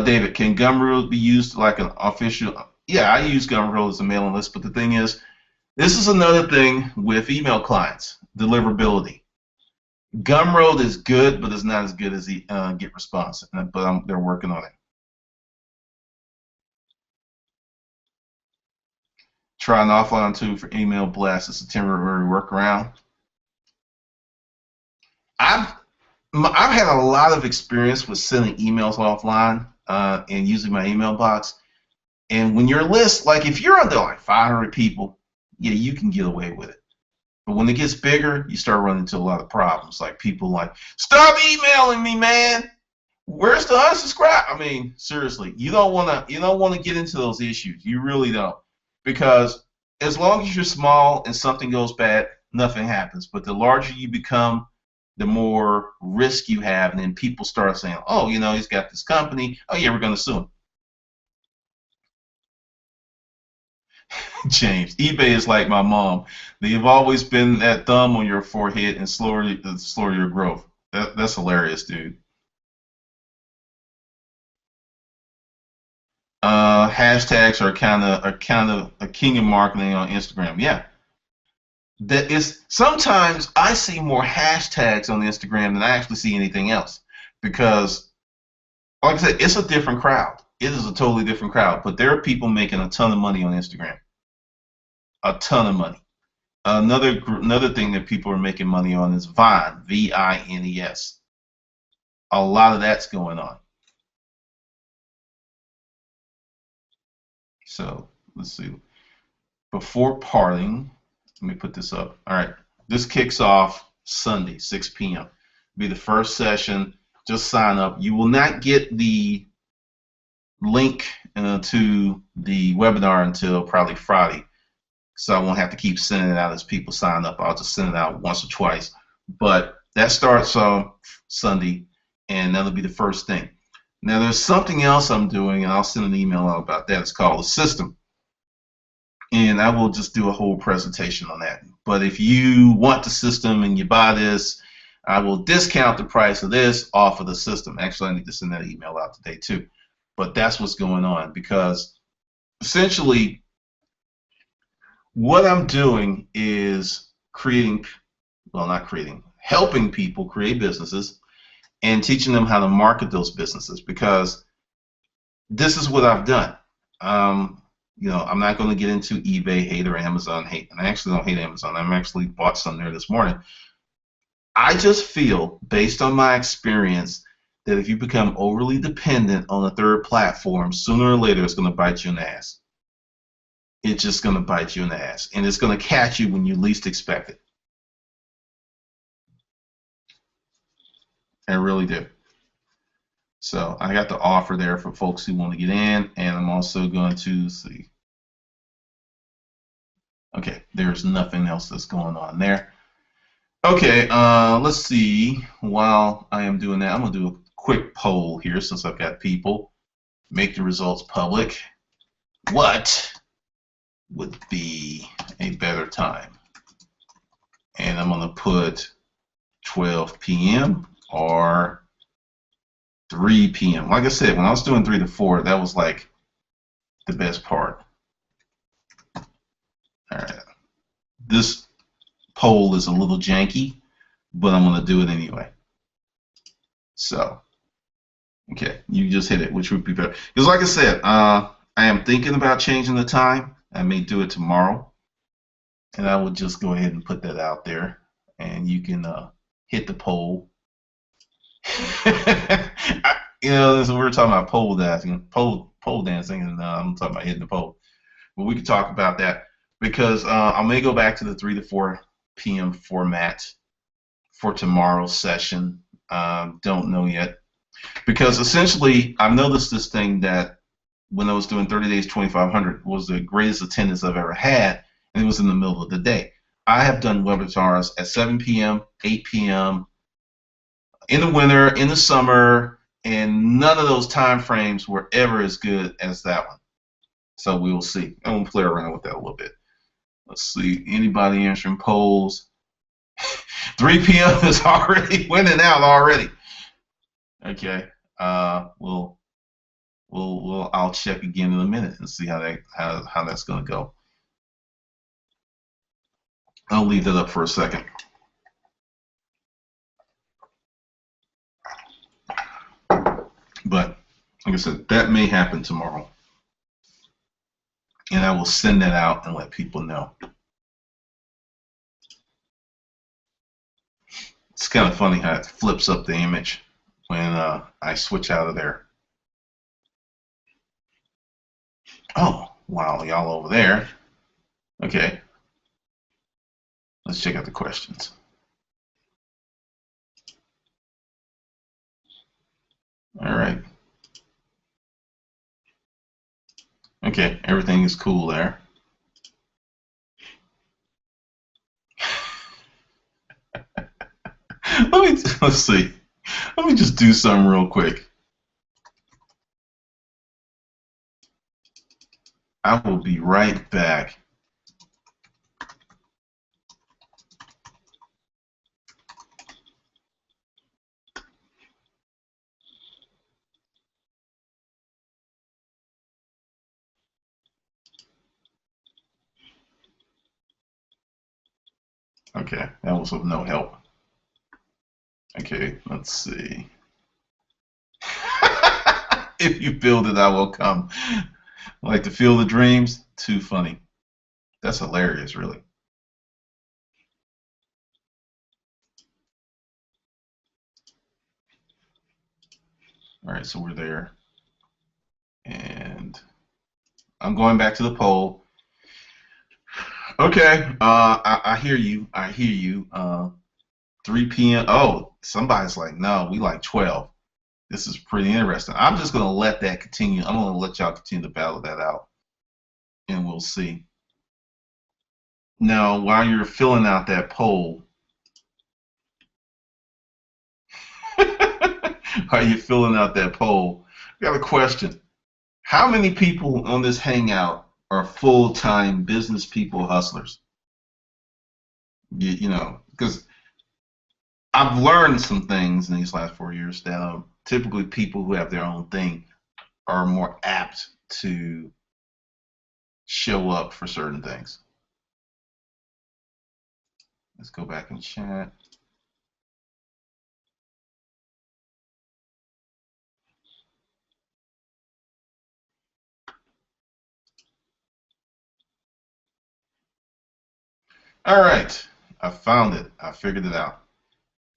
David, can Gumroad be used like an official? Yeah, I use Gumroad as a mailing list, but the thing is, this is another thing with email clients, deliverability. Gumroad is good, but it's not as good as the Get Response, but they're working on it. Try an offline tool for email blasts. It's a temporary workaround. I've had a lot of experience with sending emails offline and using my email box. And when your list, like if you're under like 500 people, yeah, you can get away with it. But when it gets bigger, you start running into a lot of problems. Like people like, stop emailing me, man. Where's the unsubscribe? I mean, seriously, you don't want to get into those issues. You really don't, because as long as you're small and something goes bad, nothing happens. But the larger you become, the more risk you have, and then people start saying, "Oh, he's got this company. Oh yeah, we're going to sue him." James, eBay is like my mom. They've always been that thumb on your forehead and slower your growth. That's hilarious, dude. Hashtags are kind of a king of marketing on Instagram. Yeah, that is. Sometimes I see more hashtags on Instagram than I actually see anything else, because, like I said, it's a different crowd. It is a totally different crowd. But there are people making a ton of money on Instagram, a ton of money. Another thing that people are making money on is Vine, Vines. A lot of that's going on. So let's see. Before parting, let me put this up. All right, this kicks off Sunday, 6 p.m. Be the first session. Just sign up. You will not get the link to the webinar until probably Friday, so I won't have to keep sending it out as people sign up. I'll just send it out once or twice. But that starts on Sunday, and that'll be the first thing. Now, there's something else I'm doing, and I'll send an email out about that. It's called a system, and I will just do a whole presentation on that. But if you want the system and you buy this, I will discount the price of this off of the system. Actually, I need to send that email out today too. But that's what's going on, because essentially what I'm doing is helping people create businesses and teaching them how to market those businesses, because this is what I've done. I'm not going to get into eBay hate or Amazon hate, and I actually don't hate Amazon. I'm actually bought some there this morning. I just feel, based on my experience, that if you become overly dependent on a third platform, sooner or later it's going to bite you in the ass. It's just going to bite you in the ass, and it's going to catch you when you least expect it. I really do. So I got the offer there for folks who want to get in, and I'm also going to see. Okay, there's nothing else that's going on there. Okay, let's see. While I am doing that, I'm going to do a quick poll here since I've got people. Make the results public. What would be a better time? And I'm going to put 12 p.m. or 3 p.m. Like I said, when I was doing 3 to 4, that was like the best part. All right. This poll is a little janky, but I'm going to do it anyway. So, okay, you just hit it, which would be better. Because like I said, I am thinking about changing the time. I may do it tomorrow, and I will just go ahead and put that out there, and you can hit the poll. We were talking about pole dancing, and I'm talking about hitting the pole. But we could talk about that, because I may go back to the 3 to 4 p.m. format for tomorrow's session. Don't know yet, because essentially I've noticed this thing that when I was doing 30 days 2500 was the greatest attendance I've ever had, and it was in the middle of the day. I have done webinars at 7 p.m., 8 p.m., in the winter, in the summer, and none of those time frames were ever as good as that one. So we will see. I'm going to play around with that a little bit. Let's see. Anybody answering polls? 3 p.m. is already winning out already. Okay. I'll check again in a minute and see how that's going to go. I'll leave that up for a second. But like I said, that may happen tomorrow, and I will send that out and let people know. It's kind of funny how it flips up the image when I switch out of there. Oh, wow, y'all over there. Okay, let's check out the questions. All right. Okay, everything is cool there. Let's see. Let me just do something real quick. I will be right back. Okay, that was of no help. Okay, let's see. If you build it, I will come. Like the Field of Dreams? Too funny. That's hilarious, really. All right, so we're there. And I'm going back to the poll. Okay, I hear you. I hear you. 3 p.m. Oh, somebody's like, no, we like 12. This is pretty interesting. I'm just going to let that continue. I'm going to let y'all continue to battle that out, and we'll see. Now, while you're filling out that poll, while you're filling out that poll, I got a question. How many people on this hangout are full-time business people, hustlers? You know, because I've learned some things in these last 4 years that typically people who have their own thing are more apt to show up for certain things. Let's go back and chat. All right, I found it. I figured it out.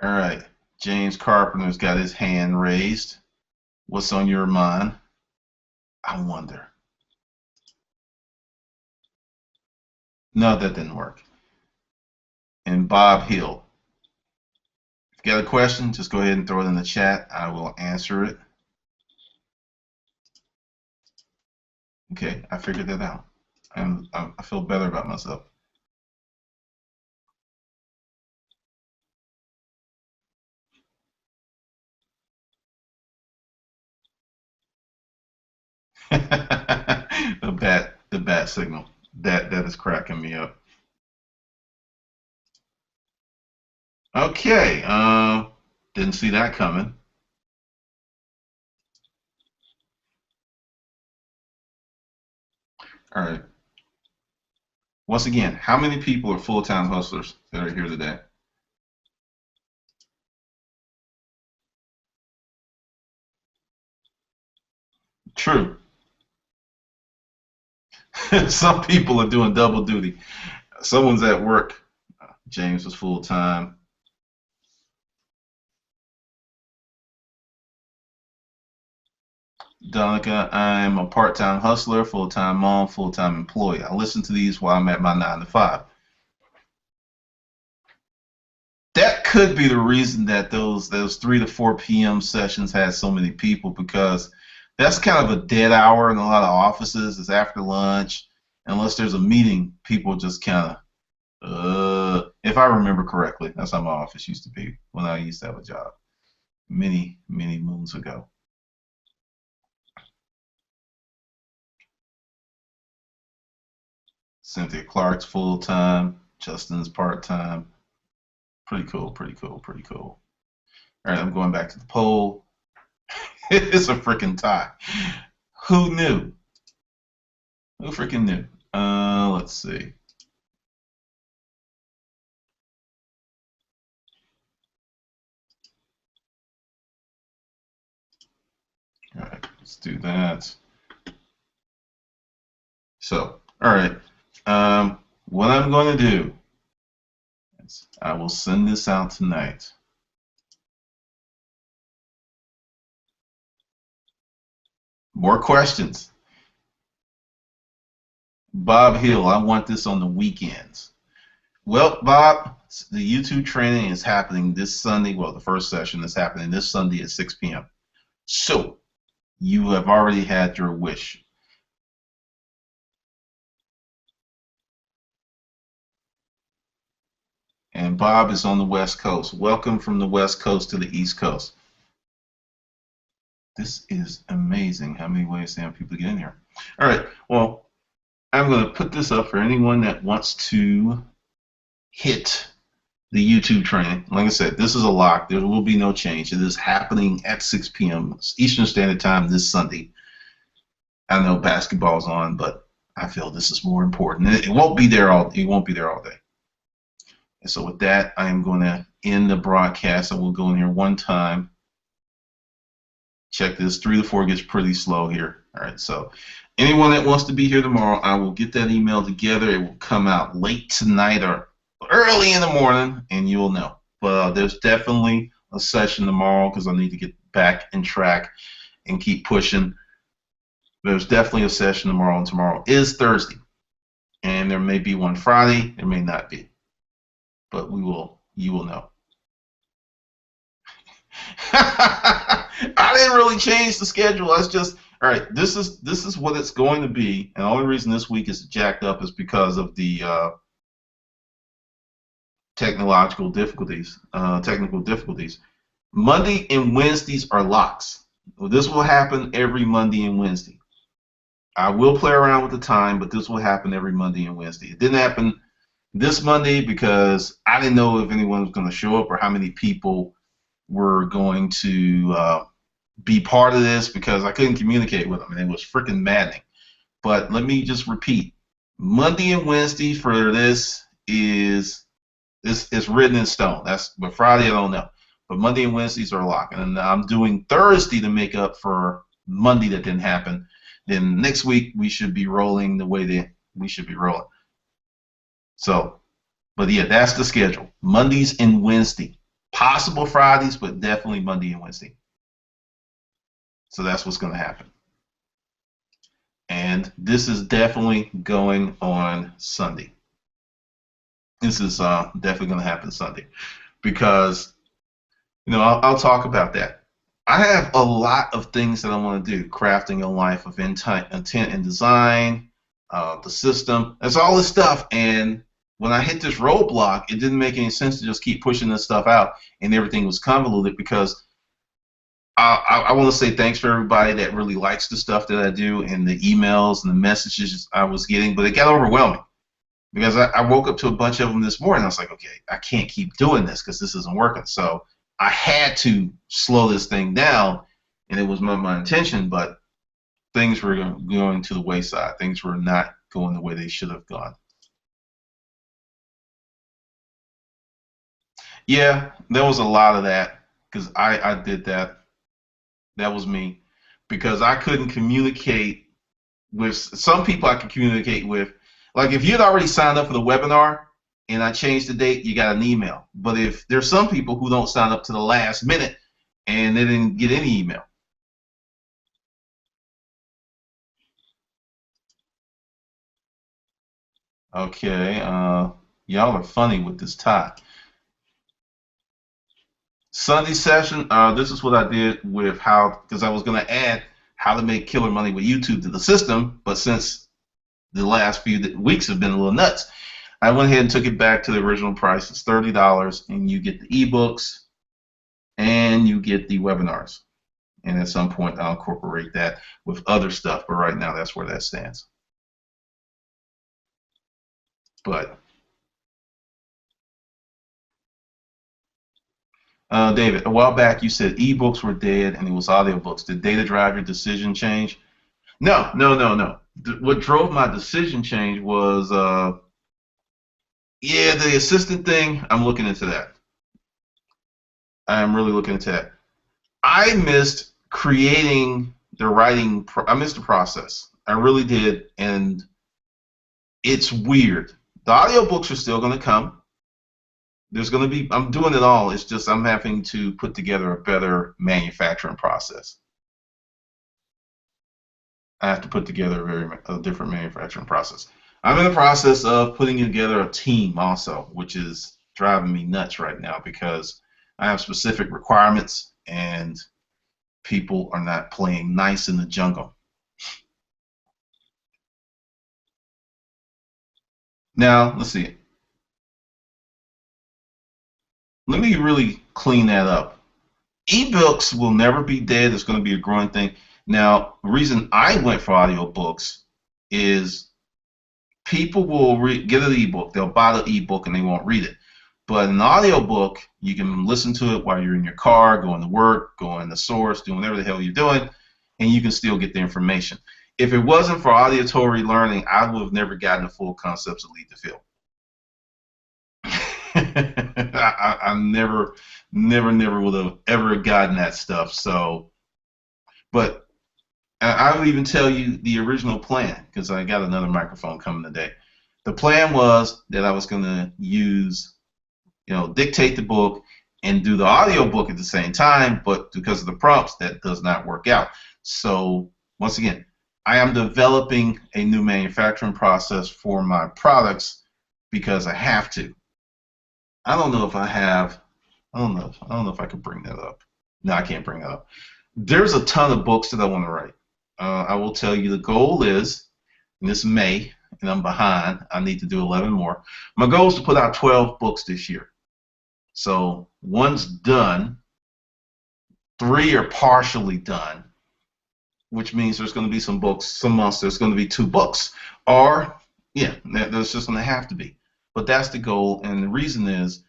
All right, James Carpenter's got his hand raised. What's on your mind? I wonder. No, that didn't work. And Bob Hill. If you got a question, just go ahead and throw it in the chat. I will answer it. Okay, I figured that out. I feel better about myself. The bat signal. That is cracking me up. Okay, didn't see that coming. All right. Once again, how many people are full-time hustlers that are here today? True. Some people are doing double duty. Someone's at work. James is full-time. Donica, I'm a part-time hustler, full-time mom, full-time employee. I listen to these while I'm at my 9 to 5. That could be the reason that those 3 to 4 p.m. sessions had so many people, because that's kind of a dead hour in a lot of offices. It's after lunch. Unless there's a meeting, people just kind of, if I remember correctly, that's how my office used to be when I used to have a job many, many moons ago. Cynthia Clark's full-time. Justin's part-time. Pretty cool, pretty cool, pretty cool. All right, I'm going back to the poll. It's a freaking tie. Who knew? Who freaking knew? Let's see. All right, let's do that. So, all right. What I'm going to do is I will send this out tonight. More questions. Bob Hill, I want this on the weekends. Well, Bob, the YouTube training is happening this Sunday. Well, the first session is happening this Sunday at 6 p.m. So you have already had your wish. And Bob is on the West Coast. Welcome from the West Coast to the East Coast. This is amazing how many ways they have people to get in here. All right, well, I'm going to put this up for anyone that wants to hit the YouTube training. Like I said, this is a lock. There will be no change. It is happening at 6 p.m. Eastern Standard Time this Sunday. I know basketball's on, but I feel this is more important. It won't be there all. It won't be there all day. And so with that, I am going to end the broadcast. I will go in here one time. Check this. 3 to 4 gets pretty slow here. All right. So anyone that wants to be here tomorrow, I will get that email together. It will come out late tonight or early in the morning, and you'll know. But there's definitely a session tomorrow because I need to get back in track and keep pushing. There's definitely a session tomorrow, and tomorrow is Thursday. And there may be one Friday, there may not be. But you will know. I didn't really change the schedule. That's just all right. This is what it's going to be, and the only reason this week is jacked up is because of the technical difficulties. Monday and Wednesdays are locks. Well, this will happen every Monday and Wednesday. I will play around with the time, but this will happen every Monday and Wednesday. It didn't happen this Monday because I didn't know if anyone was going to show up or how many people were going to be part of this because I couldn't communicate with them, and it was freaking maddening. But let me just repeat: Monday and Wednesday for this is written in stone. But Friday I don't know. But Monday and Wednesdays are locked, and I'm doing Thursday to make up for Monday that didn't happen. Then next week we should be rolling the way that we should be rolling. So, but yeah, that's the schedule. Mondays and Wednesday. Possible Fridays, but definitely Monday and Wednesday. So that's what's going to happen. And this is definitely going on Sunday. This is definitely going to happen Sunday because, I'll talk about that. I have a lot of things that I want to do. Crafting a life of intent and design, the system. There's all this stuff. And when I hit this roadblock, it didn't make any sense to just keep pushing this stuff out, and everything was convoluted because I want to say thanks for everybody that really likes the stuff that I do and the emails and the messages I was getting, but it got overwhelming because I woke up to a bunch of them this morning. I was like, okay, I can't keep doing this because this isn't working. So I had to slow this thing down, and it was my intention, but things were going to the wayside. Things were not going the way they should have gone. Yeah, there was a lot of that because I did that. That was me because I couldn't communicate with some people I could communicate with. Like if you'd already signed up for the webinar and I changed the date, you got an email. But if there's some people who don't sign up to the last minute and they didn't get any email. Okay, y'all are funny with this tie. Sunday session, this is what I did with because I was going to add how to make killer money with YouTube to the system, but since the last few weeks have been a little nuts, I went ahead and took it back to the original price. It's $30, and you get the ebooks and you get the webinars. And at some point, I'll incorporate that with other stuff, but right now, that's where that stands. But David, a while back you said ebooks were dead and it was audiobooks. Did data drive your decision change? No, no, no, no. What drove my decision change was, yeah, the assistant thing. I'm looking into that. I'm really looking into that. I missed creating the writing. I missed the process. I really did, and it's weird. The audiobooks are still going to come. There's going to be. I'm doing it all. It's just I'm having to put together a better manufacturing process. I have to put together a different manufacturing process. I'm in the process of putting together a team also, which is driving me nuts right now because I have specific requirements and people are not playing nice in the jungle. Now, let's see. Let me really clean that up. Ebooks will never be dead. It's going to be a growing thing. Now, the reason I went for audiobooks is people will get an ebook. They'll buy the ebook and they won't read it. But an audiobook, you can listen to it while you're in your car, going to work, going to source, doing whatever the hell you're doing, and you can still get the information. If it wasn't for auditory learning, I would have never gotten the full concepts of Lead to Field. I never would have ever gotten that stuff. So, but I will even tell you the original plan because I got another microphone coming today. The plan was that I was going to use, dictate the book and do the audio book at the same time, but because of the prompts, that does not work out. So once again, I am developing a new manufacturing process for my products because I have to. I don't know if I have. I don't know if I could bring that up. No, I can't bring that up. There's a ton of books that I want to write. I will tell you the goal is, and this May, and I'm behind. I need to do 11 more. My goal is to put out 12 books this year. So one's done, 3 are partially done, which means there's going to be some books, some months there's going to be 2 books. Or, yeah, there's just going to have to be. But that's the goal, and the reason is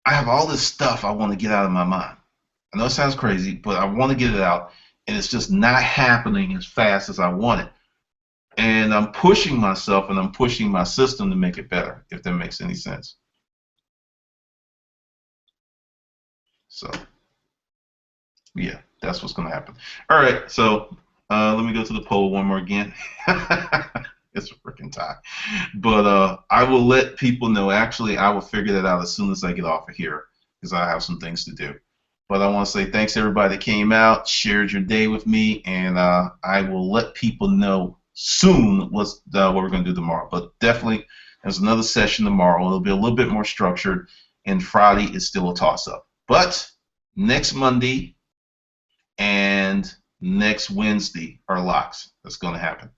I have all this stuff I want to get out of my mind. I know it sounds crazy, but I want to get it out, and it's just not happening as fast as I want it. And I'm pushing myself and I'm pushing my system to make it better, if that makes any sense. So, yeah, that's what's going to happen. All right, so let me go to the poll one more again. It's a freaking tie. But I will let people know. Actually, I will figure that out as soon as I get off of here because I have some things to do. But I want to say thanks to everybody that came out, shared your day with me, and I will let people know soon what we're going to do tomorrow. But definitely, there's another session tomorrow. It'll be a little bit more structured, and Friday is still a toss-up. But next Monday and next Wednesday are locks. That's going to happen.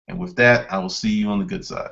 And with that, I will see you on the good side.